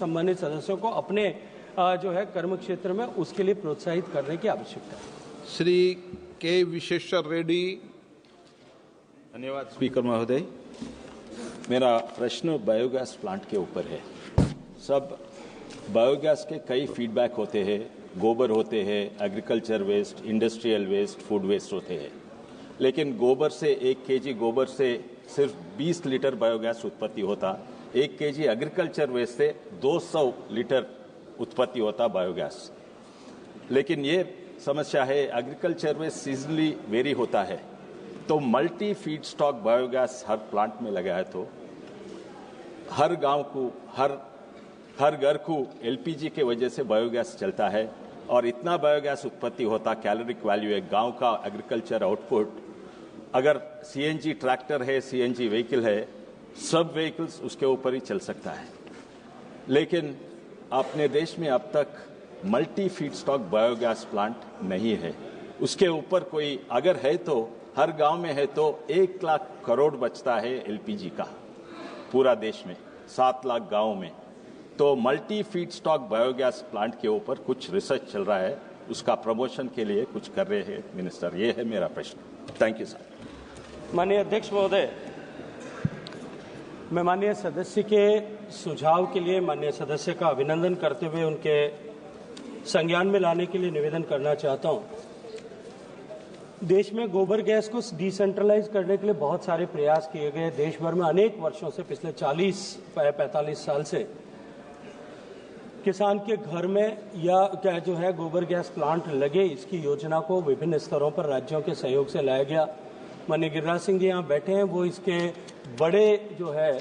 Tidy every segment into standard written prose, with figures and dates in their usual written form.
सम्मानित सदस्यों को अपने जो है कर्म क्षेत्र में उसके लिए प्रोत्साहित करने की आवश्यकता है। श्री के विश्वेश्वर रेड्डी। धन्यवाद स्पीकर महोदय। मेरा प्रश्न बायोगैस प्लांट के ऊपर है। सब बायोगैस के कई फीडबैक होते हैं, गोबर होते हैं, agriculture waste, industrial waste, food waste होते हैं, लेकिन गोबर से 1 केजी गोबर से सिर्फ 20 लीटर बायोगैस उत्पत्ति होता। 1 केजी एग्रीकल्चर वेस्ट से 200 लीटर उत्पत्ति होता बायोगैस। लेकिन ये समस्या है, एग्रीकल्चर वेस्ट सीजनली वेरी होता है, तो मल्टी फीड स्टॉक बायोगैस हर प्लांट में लगा है तो हर गांव को, हर घर को एलपीजी के वजह से बायोगैस चलता है और इतना बायोगैस उत्पत्ति होता। कैलोरिक वैल्यू है गांव का एग्रीकल्चर आउटपुट। अगर सीएनजी ट्रैक्टर है, सीएनजी व्हीकल है, सब व्हीकल्स उसके ऊपर ही चल सकता है। लेकिन अपने देश में अब तक multi feed stock biogas plant नहीं है। उसके ऊपर कोई अगर है तो हर गांव में है तो 1 लाख करोड़ बचता है एलपीजी का पूरा देश में, 7 लाख गांव में। तो multi feed stock biogas plant के ऊपर कुछ रिसर्च चल रहा है, उसका प्रमोशन के लिए कुछ कर रहे हैं मिनिस्टर। ये है मेरा प्रश्न। Thank you sir. माननीय अध्यक्ष महोदय, मैं माननीय सदस्य के सुझाव के लिए माननीय सदस्य का अभिनंदन करते हुए उनके संज्ञान में लाने के लिए निवेदन करना चाहता हूं। देश में गोबर गैस को डिसेंट्रलाइज करने के लिए बहुत सारे प्रयास किए गए। देश भर में अनेक वर्षों से, पिछले 40-45 साल से किसान के घर में या क्या जो है गोबर गैस प्लांट लगे, इसकी योजना को विभिन्न स्तरों पर राज्यों के सहयोग से लाया गया। माननीय गिरिराज सिंह जी यहाँ बैठे हैं, वो इसके बड़े जो है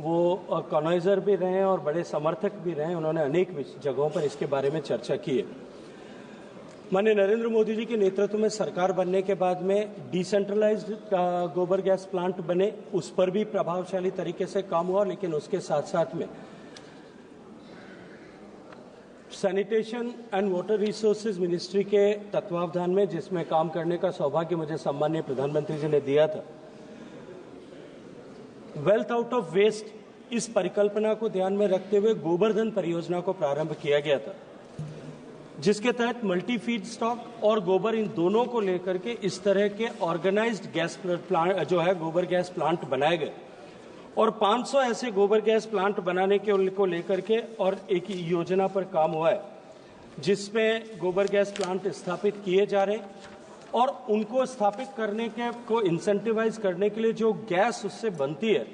वो कॉर्नाइजर भी रहे हैं और बड़े समर्थक भी रहे हैं। उन्होंने अनेक जगहों पर इसके बारे में चर्चा की है। माननीय नरेंद्र मोदी जी के नेतृत्व में सरकार बनने के बाद में डिसेंट्रलाइज्ड गोबर गैस प्लांट बने, उस पर भी प्रभावशाली तरीके से काम हुआ। लेकिन उसके साथ साथ में sanitation and water resources ministry के तत्वावधान में, जिसमें काम करने का सौभाग्य मुझे सम्माननीय प्रधानमंत्री जी ने दिया था, वेल्थ आउट ऑफ वेस्ट, इस परिकल्पना को ध्यान में रखते हुए गोबर्धन परियोजना को प्रारंभ किया गया था, जिसके तहत मल्टी फीड स्टॉक और गोबर इन दोनों को लेकर के इस तरह के ऑर्गेनाइज्ड गैस प्लांट जो है गोबर गैस प्लांट बनाए गए और 500 ऐसे गोबर गैस प्लांट बनाने को लेकर के और एक योजना पर काम हुआ है, जिसमें गोबर गैस प्लांट स्थापित किए जा रहे हैं और उनको स्थापित करने के को इंसेंटिवाइज करने के लिए जो गैस उससे बनती है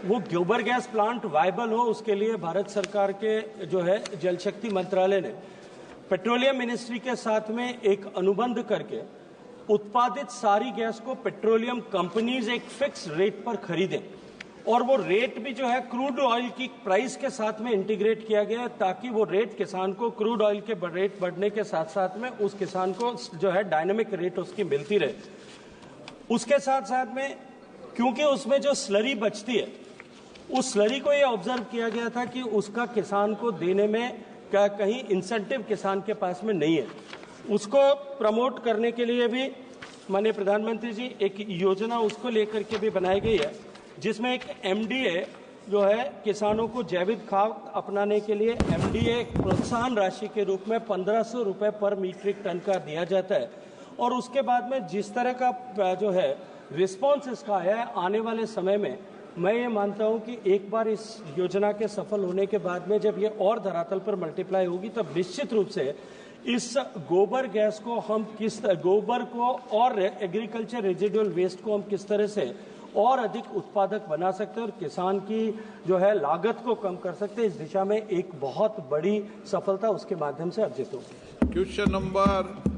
वो गोबर गैस प्लांट वायबल हो, उसके लिए भारत सरकार के जो है जल शक्ति मंत्रालय ने पेट्रोलियम मिनिस्ट्री के साथ में एक अनुबंध करके उत्पादित सारी गैस को पेट्रोलियम कंपनीज एक फिक्स रेट पर खरीदें और वो रेट भी जो है क्रूड ऑयल की प्राइस के साथ में इंटीग्रेट किया गया है, ताकि वो रेट किसान को क्रूड ऑयल के रेट बढ़ने के साथ साथ में उस किसान को जो है डायनामिक रेट उसकी मिलती रहे। उसके साथ साथ में क्योंकि उसमें जो स्लरी बचती है, उस स्लरी को ये ऑब्जर्व किया गया था कि उसका किसान को देने में क्या कहीं इंसेंटिव किसान के पास में नहीं है। उसको प्रमोट करने के लिए भी माननीय प्रधानमंत्री जी एक योजना उसको लेकर के भी बनाई गई है, जिसमें एक एमडीए जो है किसानों को जैविक खाद अपनाने के लिए एमडीए प्रोत्साहन राशि के रूप में 1500 रुपये पर मीट्रिक टन का दिया जाता है। और उसके बाद में जिस तरह का जो है रिस्पांस इसका आया है, आने वाले समय में मैं ये मानता हूं कि एक बार इस योजना के सफल होने के बाद में जब ये और धरातल पर मल्टीप्लाई होगी, तब निश्चित रूप से इस गोबर गैस को हम गोबर को और एग्रीकल्चर रेजिडुअल वेस्ट को हम किस तरह से और अधिक उत्पादक बना सकते हैं और किसान की जो है लागत को कम कर सकते हैं। इस दिशा में एक बहुत बड़ी सफलता उसके माध्यम से अर्जित होगी। Question number